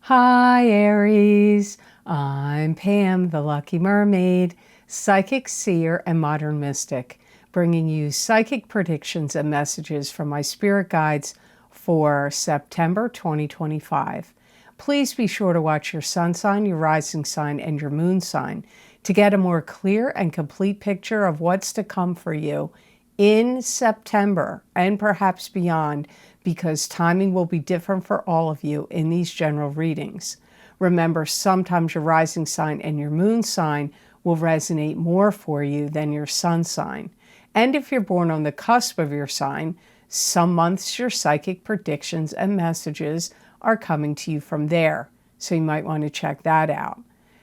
Hi Aries, I'm Pam, the Lucky Mermaid, psychic seer and modern mystic, bringing you psychic predictions and messages from my spirit guides for September 2025. Please be sure to watch your sun sign, your rising sign, and your moon sign to get a more clear and complete picture of what's to come for you in September and perhaps beyond, because timing will be different for all of you in these general readings. Remember, sometimes your rising sign and your moon sign will resonate more for you than your sun sign. And if you're born on the cusp of your sign, some months your psychic predictions and messages are coming to you from there. So you might want to check that out.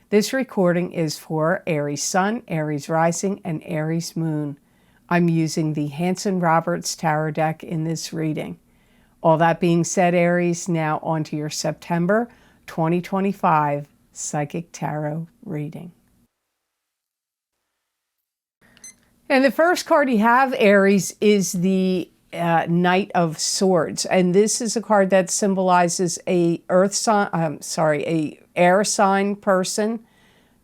This recording is for Aries Sun, Aries Rising, and Aries Moon. I'm using the Hanson-Roberts Tarot deck in this reading. All that being said, Aries, now on to your September 2025 Psychic Tarot reading. And the first card you have, Aries, is the Knight of Swords. And this is a card that symbolizes a air sign person,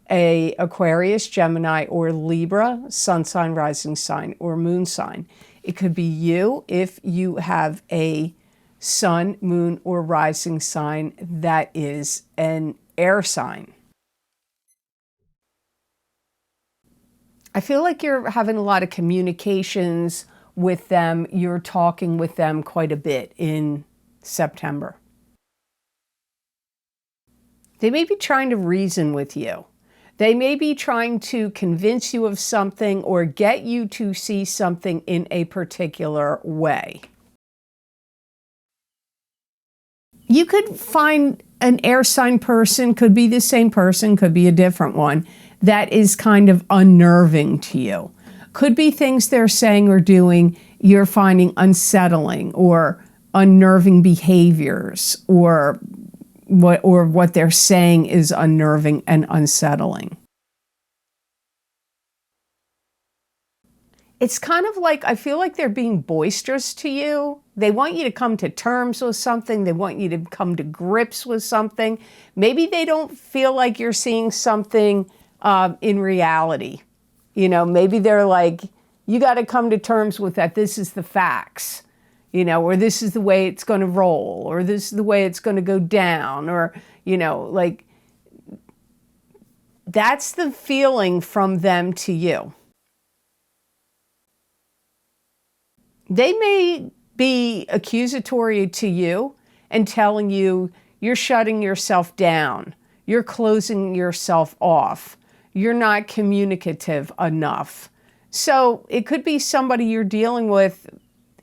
a Aquarius, Gemini, or Libra, sun sign, rising sign, or moon sign. It could be you if you have a sun, moon, or rising sign that is an air sign. I feel like you're having a lot of communications with them. You're talking with them quite a bit in September. They may be trying to reason with you. They may be trying to convince you of something or get you to see something in a particular way. You could find an air sign person, could be the same person, could be a different one, that is kind of unnerving to you. Could be things they're saying or doing you're finding unsettling or unnerving behaviors, or what they're saying is unnerving and unsettling. It's kind of like, I feel like they're being boisterous to you. They want you to come to terms with something. They want you to come to grips with something. Maybe they don't feel like you're seeing something in reality. You know, maybe they're like, you got to come to terms with that. This is the facts, you know, or this is the way it's going to roll, or this is the way it's going to go down, or, you know, like, that's the feeling from them to you. They may be accusatory to you and telling you you're shutting yourself down, you're closing yourself off, you're not communicative enough. So it could be somebody you're dealing with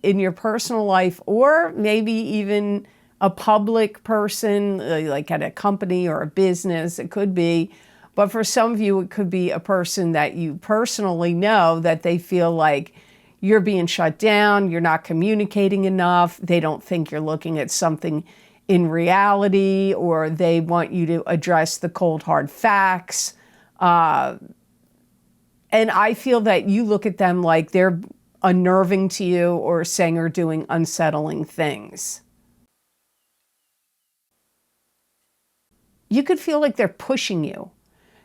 in your personal life, or maybe even a public person, like at a company or a business. It could be. But for some of you, it could be a person that you personally know that they feel like you're being shut down, you're not communicating enough, they don't think you're looking at something in reality, or they want you to address the cold, hard facts. And I feel that you look at them like they're unnerving to you or saying or doing unsettling things. You could feel like they're pushing you.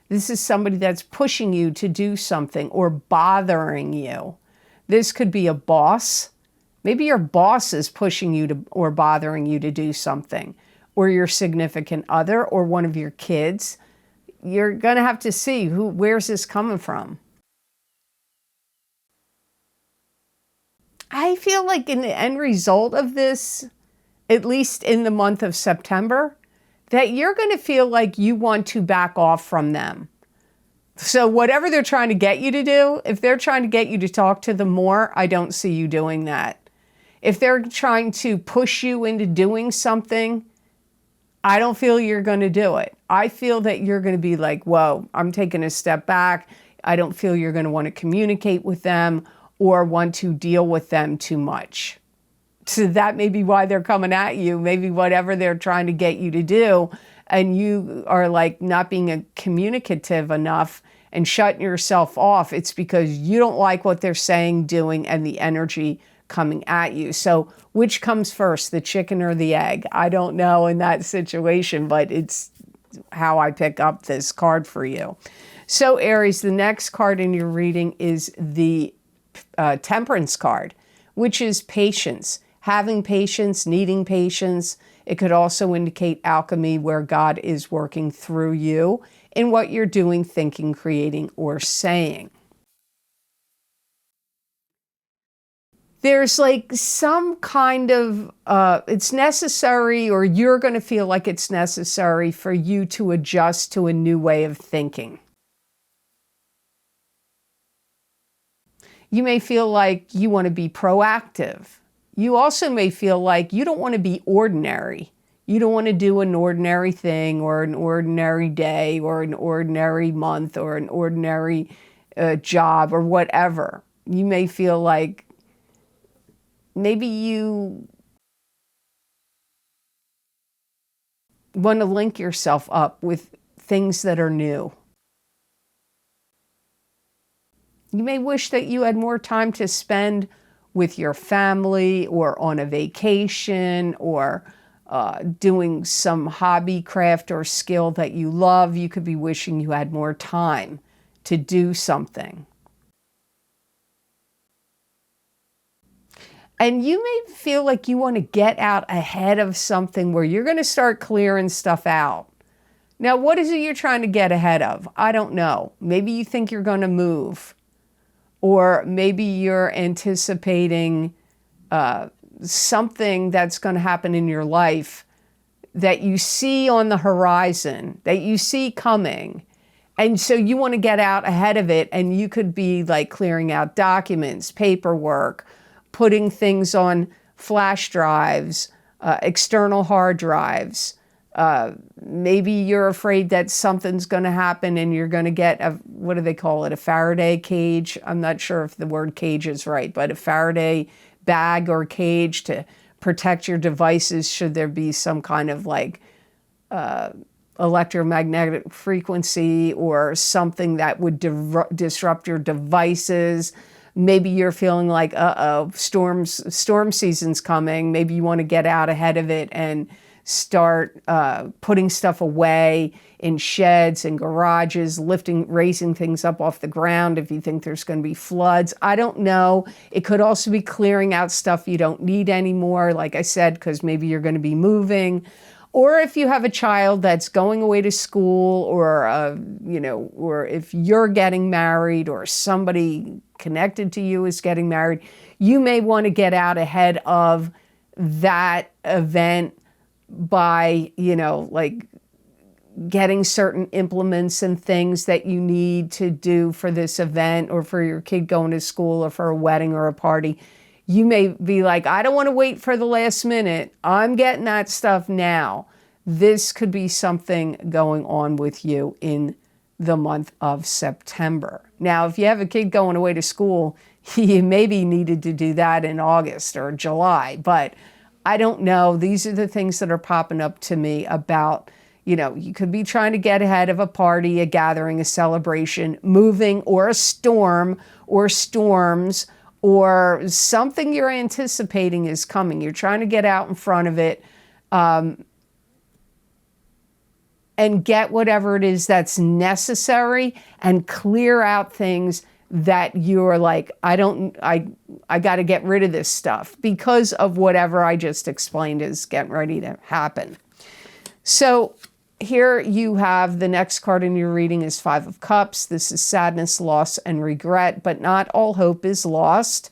This is somebody that's pushing you to do something or bothering you. This could be a boss. Maybe your boss is pushing you to or bothering you to do something, or your significant other, or one of your kids. You're going to have to see where's this coming from. I feel like in the end result of this, at least in the month of September, that you're going to feel like you want to back off from them. So whatever they're trying to get you to do, if they're trying to get you to talk to them more, I don't see you doing that. If they're trying to push you into doing something, I don't feel you're going to do it. I feel that you're going to be like, whoa, I'm taking a step back. I don't feel you're going to want to communicate with them or want to deal with them too much. So that may be why they're coming at you, maybe whatever they're trying to get you to do, and you are like not being communicative enough and shutting yourself off. It's because you don't like what they're saying, doing, and the energy coming at you. So which comes first, the chicken or the egg? I don't know in that situation, but it's how I pick up this card for you. So Aries, the next card in your reading is the Temperance card, which is patience. Having patience, needing patience. It could also indicate alchemy, where God is working through you in what you're doing, thinking, creating, or saying. There's like some kind of, it's necessary, or you're going to feel like it's necessary for you to adjust to a new way of thinking. You may feel like you want to be proactive. You also may feel like you don't want to be ordinary. You don't want to do an ordinary thing or an ordinary day or an ordinary month or an ordinary job or whatever. You may feel like maybe you want to link yourself up with things that are new. You may wish that you had more time to spend with your family or on a vacation or doing some hobby, craft, or skill that you love. You could be wishing you had more time to do something. And you may feel like you want to get out ahead of something where you're going to start clearing stuff out. Now, what is it you're trying to get ahead of? I don't know. Maybe you think you're going to move. Or maybe you're anticipating something that's going to happen in your life that you see on the horizon, that you see coming. And so you want to get out ahead of it, and you could be like clearing out documents, paperwork, putting things on flash drives, external hard drives. Maybe you're afraid that something's going to happen and you're going to get a, what do they call it, a Faraday cage? I'm not sure if the word cage is right, but a Faraday bag or cage to protect your devices should there be some kind of like electromagnetic frequency or something that would disrupt your devices. Maybe you're feeling like, storm season's coming. Maybe you want to get out ahead of it and start putting stuff away in sheds and garages, raising things up off the ground if you think there's going to be floods. I don't know. It could also be clearing out stuff you don't need anymore, like I said, because maybe you're going to be moving. Or if you have a child that's going away to school, or or if you're getting married or somebody connected to you is getting married, you may want to get out ahead of that event by, like getting certain implements and things that you need to do for this event or for your kid going to school or for a wedding or a party. You may be like, I don't want to wait for the last minute. I'm getting that stuff now. This could be something going on with you in the month of September. Now, if you have a kid going away to school, you maybe needed to do that in August or July, but I don't know. These are the things that are popping up to me about, you could be trying to get ahead of a party, a gathering, a celebration, moving, or a storm, or storms, or something you're anticipating is coming. You're trying to get out in front of it and get whatever it is that's necessary and clear out things that you're like, I got to get rid of this stuff because of whatever I just explained is getting ready to happen. So here you have the next card in your reading is Five of Cups. This is sadness, loss, and regret, but not all hope is lost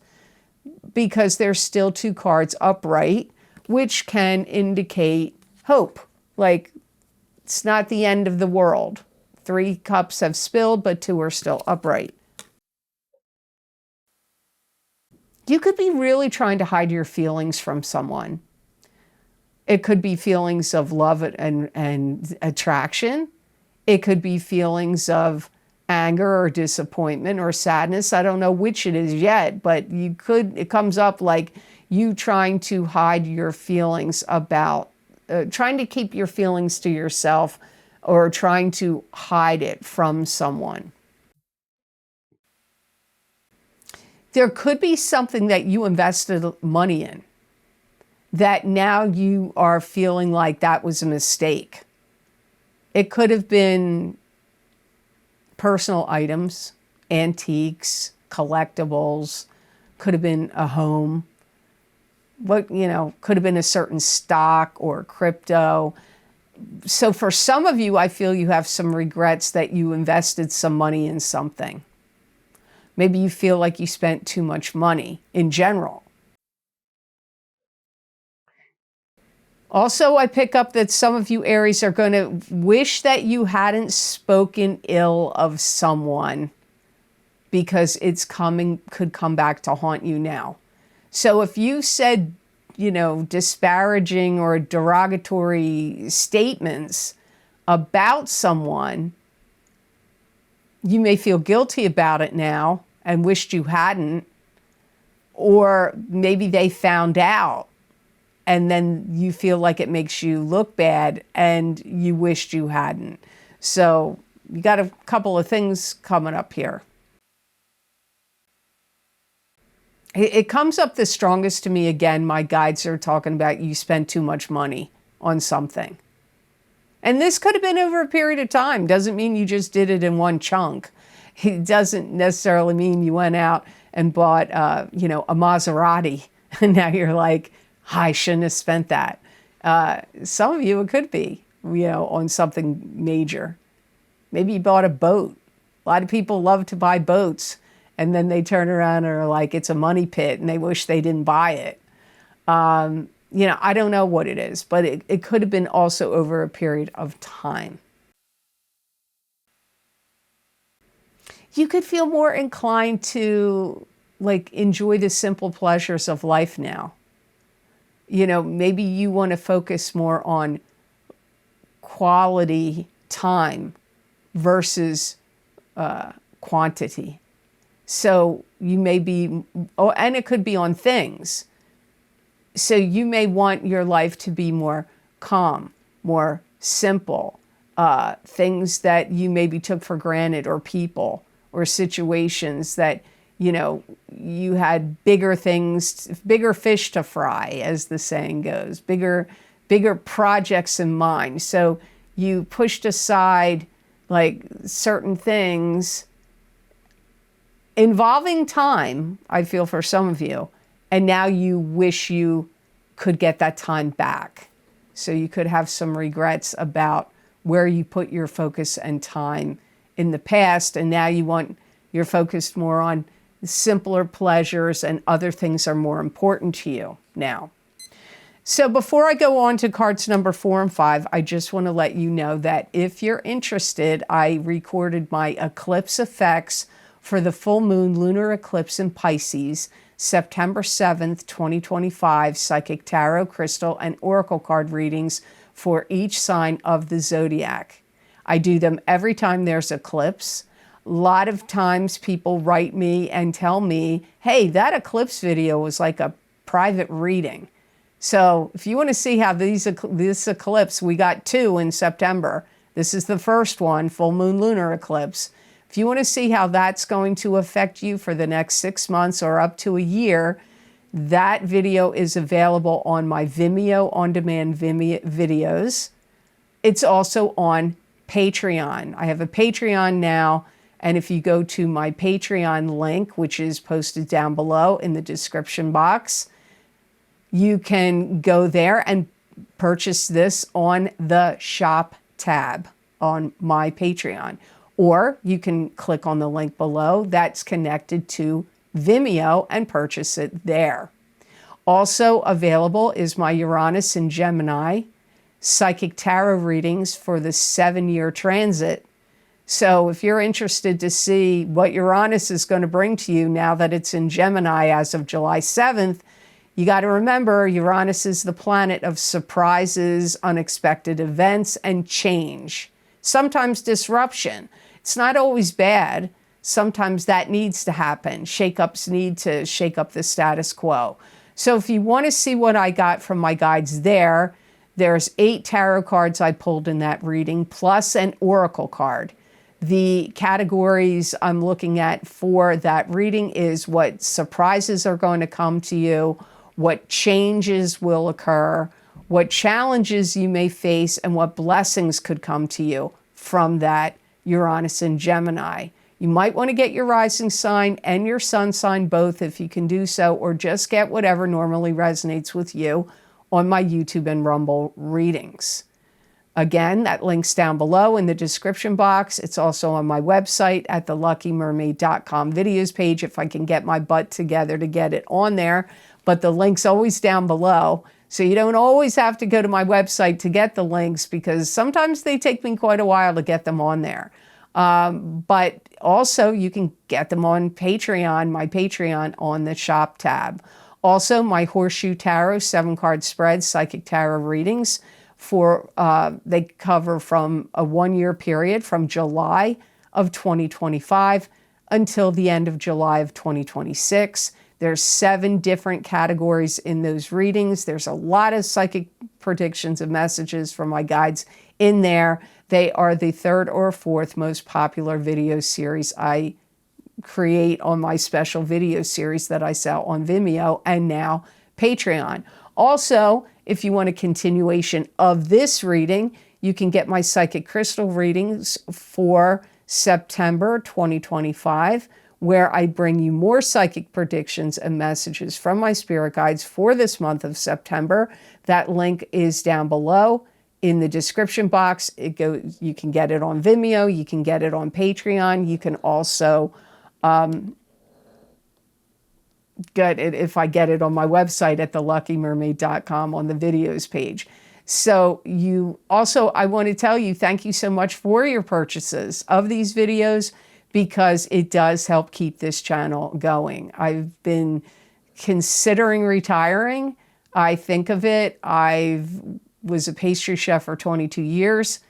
because there's still two cards upright, which can indicate hope. Like, it's not the end of the world. 3 cups have spilled, but 2 are still upright. You could be really trying to hide your feelings from someone. It could be feelings of love and attraction. It could be feelings of anger or disappointment or sadness. I don't know which it is yet, but it comes up like you trying to hide your feelings about, trying to keep your feelings to yourself or trying to hide it from someone. There could be something that you invested money in that now you are feeling like that was a mistake. It could have been personal items, antiques, collectibles, could have been a home, could have been a certain stock or crypto. So for some of you, I feel you have some regrets that you invested some money in something. Maybe you feel like you spent too much money in general. Also, I pick up that some of you Aries are going to wish that you hadn't spoken ill of someone because could come back to haunt you now. So if you said, disparaging or derogatory statements about someone, you may feel guilty about it now and wished you hadn't, or maybe they found out and then you feel like it makes you look bad and you wished you hadn't. So you got a couple of things coming up here. It comes up the strongest to me again. My guides are talking about you spent too much money on something. And this could have been over a period of time. Doesn't mean you just did it in one chunk. It doesn't necessarily mean you went out and bought, a Maserati. And now you're like, I shouldn't have spent that. Some of you, it could be, on something major. Maybe you bought a boat. A lot of people love to buy boats. And then they turn around and are like, it's a money pit, and they wish they didn't buy it. I don't know what it is, but it could have been also over a period of time. You could feel more inclined to enjoy the simple pleasures of life now. Maybe you want to focus more on quality time versus quantity. So you may be, and it could be on things. So you may want your life to be more calm, more simple, things that you maybe took for granted, or people or situations that, you had bigger things, bigger fish to fry, as the saying goes, bigger projects in mind. So you pushed aside certain things involving time, I feel, for some of you, and now you wish you could get that time back. So you could have some regrets about where you put your focus and time in the past, and now you're focused more on simpler pleasures and other things are more important to you now. So before I go on to cards number 4 and 5, I just want to let you know that if you're interested, I recorded my eclipse effects for the full moon lunar eclipse in Pisces, September 7th, 2025, psychic tarot, crystal, and oracle card readings for each sign of the zodiac. I do them every time there's eclipse. A lot of times people write me and tell me, hey, that eclipse video was like a private reading. So if you want to see how this eclipse, we got 2 in September. This is the first one, full moon lunar eclipse. If you want to see how that's going to affect you for the next 6 months or up to a year, that video is available on my Vimeo on-demand videos. It's also on Patreon. I have a Patreon now, and if you go to my Patreon link, which is posted down below in the description box, you can go there and purchase this on the shop tab on my Patreon. Or you can click on the link below that's connected to Vimeo and purchase it there. Also available is my Uranus and Gemini psychic tarot readings for the 7-year transit. So if you're interested to see what Uranus is going to bring to you now that it's in Gemini as of July 7th, you got to remember Uranus is the planet of surprises, unexpected events, and change. Sometimes disruption. It's not always bad. Sometimes that needs to happen. Shakeups need to shake up the status quo. So if you want to see what I got from my guides there's 8 tarot cards I pulled in that reading, plus an oracle card. The categories I'm looking at for that reading is what surprises are going to come to you, what changes will occur, what challenges you may face, and what blessings could come to you from that Uranus and Gemini. You might want to get your rising sign and your sun sign both if you can do so, or just get whatever normally resonates with you on my YouTube and Rumble readings. Again, that link's down below in the description box. It's also on my website at the luckymermaid.com videos page if I can get my butt together to get it on there. But the link's always down below. So you don't always have to go to my website to get the links, because sometimes they take me quite a while to get them on there. But also you can get them on Patreon, my Patreon, on the shop tab. Also, my Horseshoe Tarot 7-card spread psychic tarot readings they cover from a 1-year period from July of 2025 until the end of July of 2026. There's 7 different categories in those readings. There's a lot of psychic predictions and messages from my guides in there. They are the 3rd or 4th most popular video series I create on my special video series that I sell on Vimeo and now Patreon. Also, if you want a continuation of this reading, you can get my psychic crystal readings for September 2025, where I bring you more psychic predictions and messages from my spirit guides for this month of September. That link is down below in the description box. You can get it on Vimeo, you can get it on Patreon, you can also get it if I get it on my website at theluckymermaid.com on the videos page. So I want to tell you, thank you so much for your purchases of these videos, because it does help keep this channel going. I've been considering retiring. I think of it. I was a pastry chef for 22 years.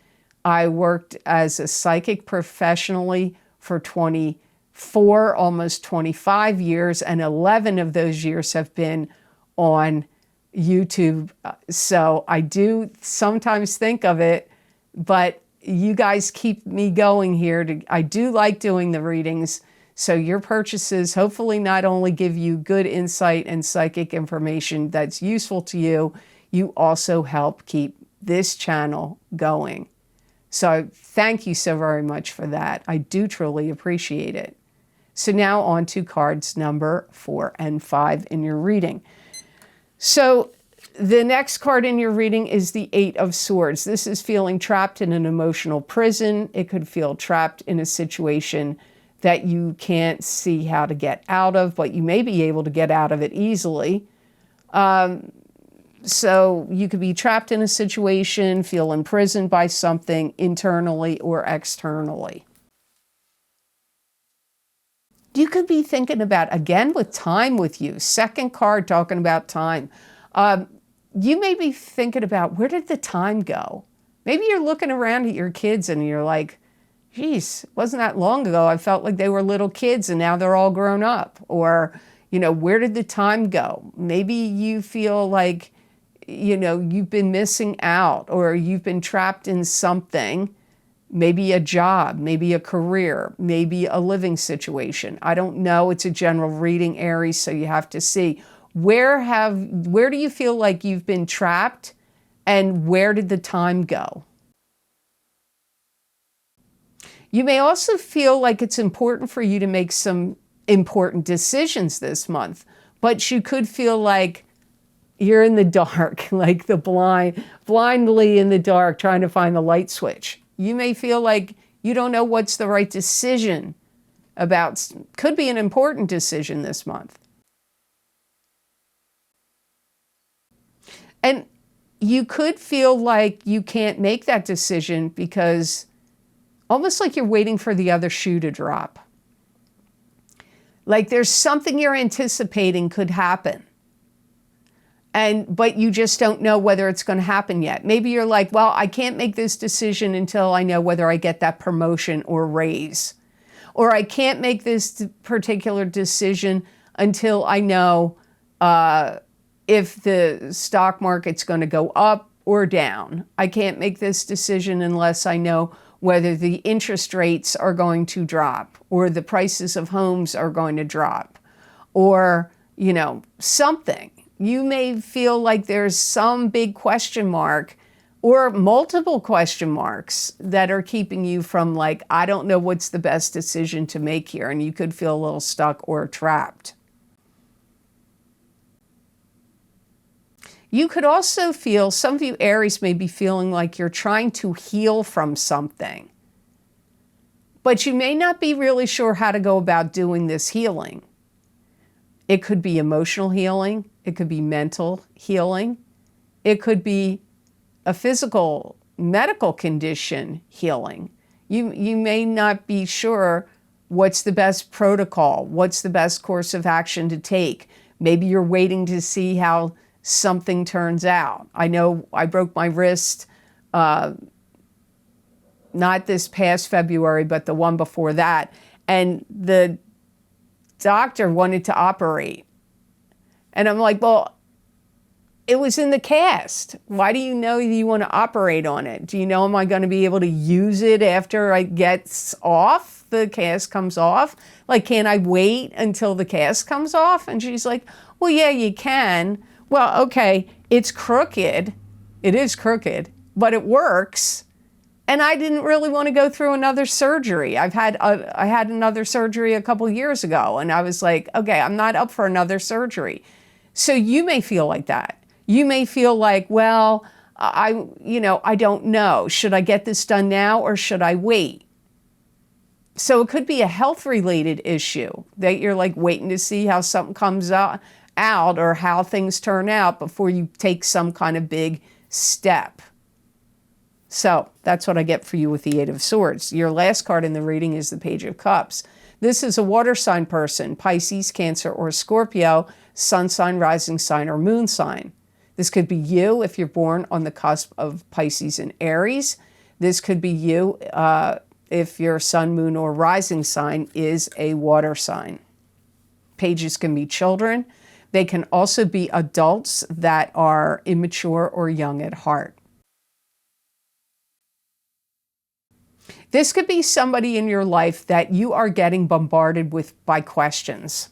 I worked as a psychic professionally for 24, almost 25 years, and 11 of those years have been on YouTube. So I do sometimes think of it, but you guys keep me going here. I do like doing the readings. So your purchases hopefully not only give you good insight and psychic information that's useful to you, you also help keep this channel going. So thank you so very much for that. I do truly appreciate it. So now on to cards number 4 and 5 in your reading. So the next card in your reading is the 8 of Swords. This is feeling trapped in an emotional prison. It could feel trapped in a situation that you can't see how to get out of, but you may be able to get out of it easily. So you could be trapped in a situation, feel imprisoned by something internally or externally. You could be thinking about, again, with time with you, second card talking about time. You may be thinking about, where did the time go? Maybe you're looking around at your kids and you're like, geez, wasn't that long ago I felt like they were little kids and now they're all grown up. Or, where did the time go? Maybe you feel like, you've been missing out, or you've been trapped in something, maybe a job, maybe a career, maybe a living situation. I don't know. It's a general reading, Aries, so you have to see. Where do you feel like you've been trapped, and where did the time go? You may also feel like it's important for you to make some important decisions this month, but you could feel like you're in the dark, like the blindly in the dark, trying to find the light switch. You may feel like you don't know what's the right decision about, could be an important decision this month. And you could feel like you can't make that decision because almost like you're waiting for the other shoe to drop. Like there's something you're anticipating could happen. But you just don't know whether it's going to happen yet. Maybe you're like, well, I can't make this decision until I know whether I get that promotion or raise. Or I can't make this particular decision until I know if the stock market's going to go up or down. I can't make this decision unless I know whether the interest rates are going to drop or the prices of homes are going to drop or, you know, something. You may feel like there's some big question mark or multiple question marks that are keeping you from like, I don't know what's the best decision to make here. And you could feel a little stuck or trapped. You could also feel, some of you Aries may be feeling like you're trying to heal from something, but you may not be really sure how to go about doing this healing. It could be emotional healing. It could be mental healing. It could be a physical, medical condition healing. You may not be sure what's the best protocol, what's the best course of action to take. Maybe you're waiting to see how something turns out. I know I broke my wrist, not this past February, but the one before that. And the doctor wanted to operate. And I'm like, well, it was in the cast. Why do you know you want to operate on it? Do you know, am I going to be able to use it after it gets off? The cast comes off? Like, can I wait until the cast comes off? And she's like, well, yeah, you can. Well, okay, it's crooked. It is crooked, but it works. And I didn't really want to go through another surgery. I had another surgery a couple years ago, and I was like, okay, I'm not up for another surgery. So you may feel like that. You may feel like, well, I don't know. Should I get this done now or should I wait? So it could be a health-related issue that you're like waiting to see how something comes out or how things turn out before you take some kind of big step. So that's what I get for you with the Eight of Swords. Your last card in the reading is the Page of Cups. This is a water sign person, Pisces, Cancer, or Scorpio, sun sign, rising sign, or moon sign. This could be you if you're born on the cusp of Pisces and Aries. This could be you if your sun, moon, or rising sign is a water sign. Pages can be children. They can also be adults that are immature or young at heart. This could be somebody in your life that you are getting bombarded with by questions.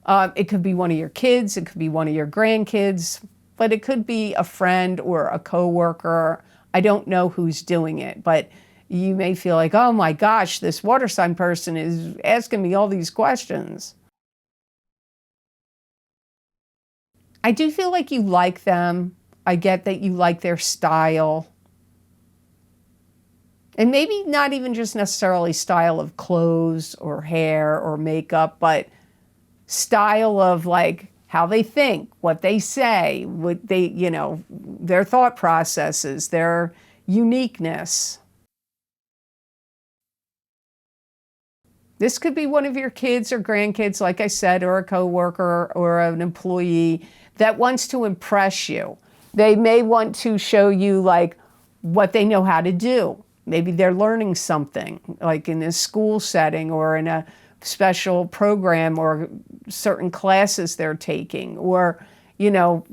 It could be one of your kids, it could be one of your grandkids, but it could be a friend or a coworker. I don't know who's doing it, but you may feel like, oh my gosh, this water sign person is asking me all these questions. I do feel like you like them. I get that you like their style. And maybe not even just necessarily style of clothes or hair or makeup, but style of like how they think, what they say, what they, their thought processes, their uniqueness. This could be one of your kids or grandkids, like I said, or a coworker or an employee that wants to impress you. They may want to show you like what they know how to do. Maybe they're learning something like in a school setting or in a special program or certain classes they're taking, or,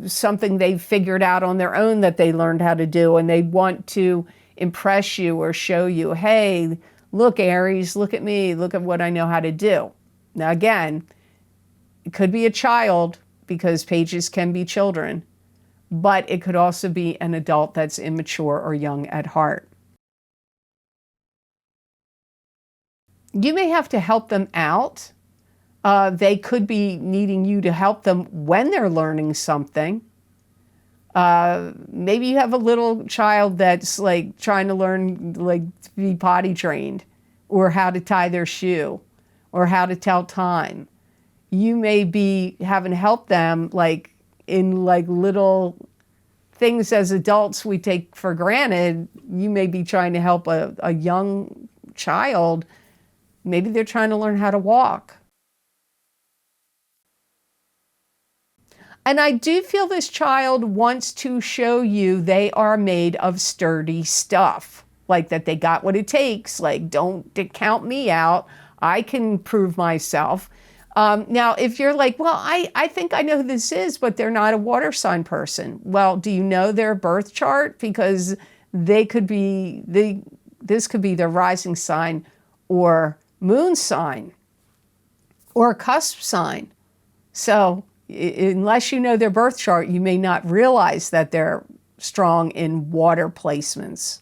something they've figured out on their own that they learned how to do, and they want to impress you or show you, hey, look, Aries, look at me, look at what I know how to do. Now, again, it could be a child because pages can be children, but it could also be an adult that's immature or young at heart. You may have to help them out. They could be needing you to help them when they're learning something. Maybe you have a little child that's like trying to learn like to be potty trained, or how to tie their shoe, or how to tell time. You may be having to help them like in like little things as adults we take for granted. You may be trying to help a young child. Maybe they're trying to learn how to walk. And I do feel this child wants to show you they are made of sturdy stuff, like that they got what it takes, like don't count me out, I can prove myself. Now, if you're like, well, I think I know who this is, but they're not a water sign person. Well, do you know their birth chart? Because they could be, This could be their rising sign or moon sign or cusp sign. So unless you know their birth chart, you may not realize that they're strong in water placements.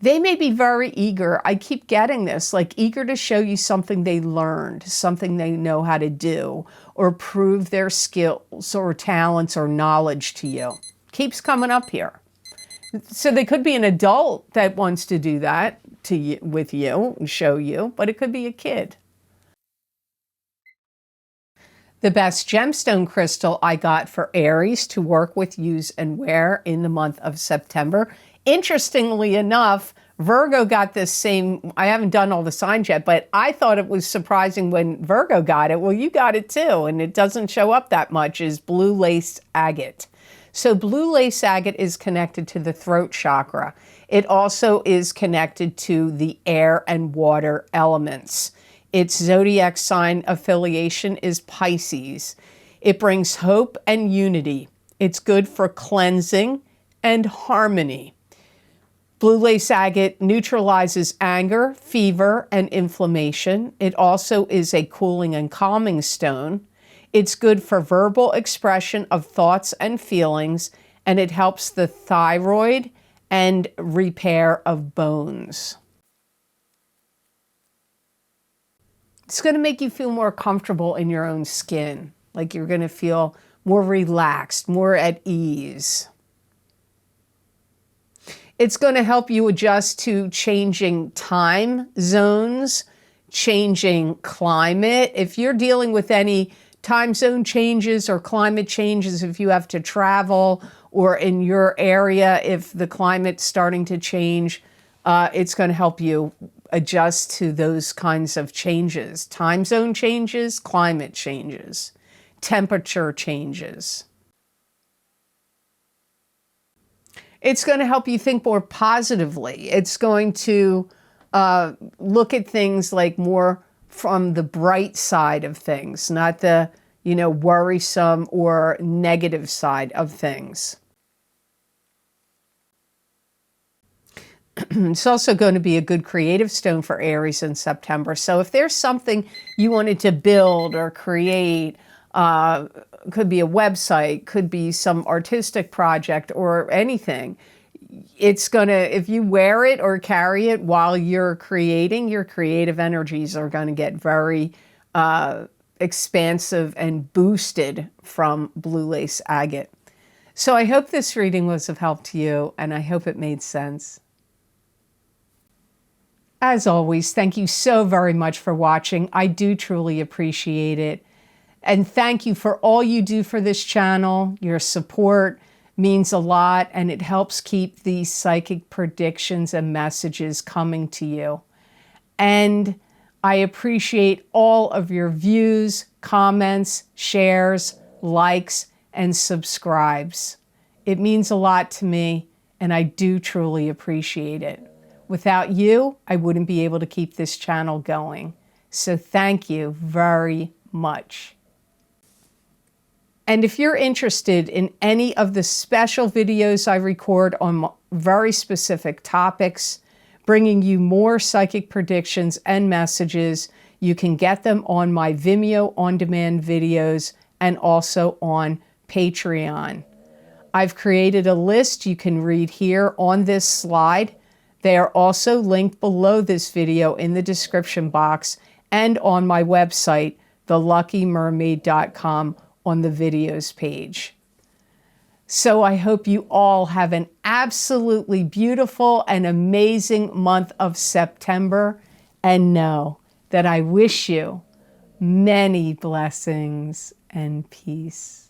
They may be very eager. I keep getting this, like eager to show you something they learned, something they know how to do, or prove their skills or talents or knowledge to you. Keeps coming up here. So they could be an adult that wants to do that to you, with you and show you, but it could be a kid. The best gemstone crystal I got for Aries to work with, use, and wear in the month of September. Interestingly enough, Virgo got this same, I haven't done all the signs yet, but I thought it was surprising when Virgo got it. Well, you got it too, and it doesn't show up that much, is blue lace agate. So blue lace agate is connected to the throat chakra. It also is connected to the air and water elements. Its zodiac sign affiliation is Pisces. It brings hope and unity. It's good for cleansing and harmony. Blue lace agate neutralizes anger, fever, and inflammation. It also is a cooling and calming stone. It's good for verbal expression of thoughts and feelings, and it helps the thyroid and repair of bones. It's going to make you feel more comfortable in your own skin, like you're going to feel more relaxed, more at ease. It's going to help you adjust to changing time zones, changing climate. If you're dealing with any time zone changes or climate changes, if you have to travel, or in your area, if the climate's starting to change, it's going to help you adjust to those kinds of changes. Time zone changes, climate changes, temperature changes. It's going to help you think more positively. It's going to look at things like more from the bright side of things, not the, worrisome or negative side of things. It's also going to be a good creative stone for Aries in September. So if there's something you wanted to build or create, could be a website, could be some artistic project or anything, it's going to, if you wear it or carry it while you're creating, your creative energies are going to get very expansive and boosted from blue lace agate. So I hope this reading was of help to you, and I hope it made sense. As always, thank you so very much for watching. I do truly appreciate it. And thank you for all you do for this channel. Your support means a lot, and it helps keep these psychic predictions and messages coming to you. And I appreciate all of your views, comments, shares, likes, and subscribes. It means a lot to me, and I do truly appreciate it. Without you, I wouldn't be able to keep this channel going. So thank you very much. And if you're interested in any of the special videos I record on very specific topics, bringing you more psychic predictions and messages, you can get them on my Vimeo on-demand videos and also on Patreon. I've created a list you can read here on this slide. They are also linked below this video in the description box and on my website, theluckymermaid.com, on the videos page. So I hope you all have an absolutely beautiful and amazing month of September, and know that I wish you many blessings and peace.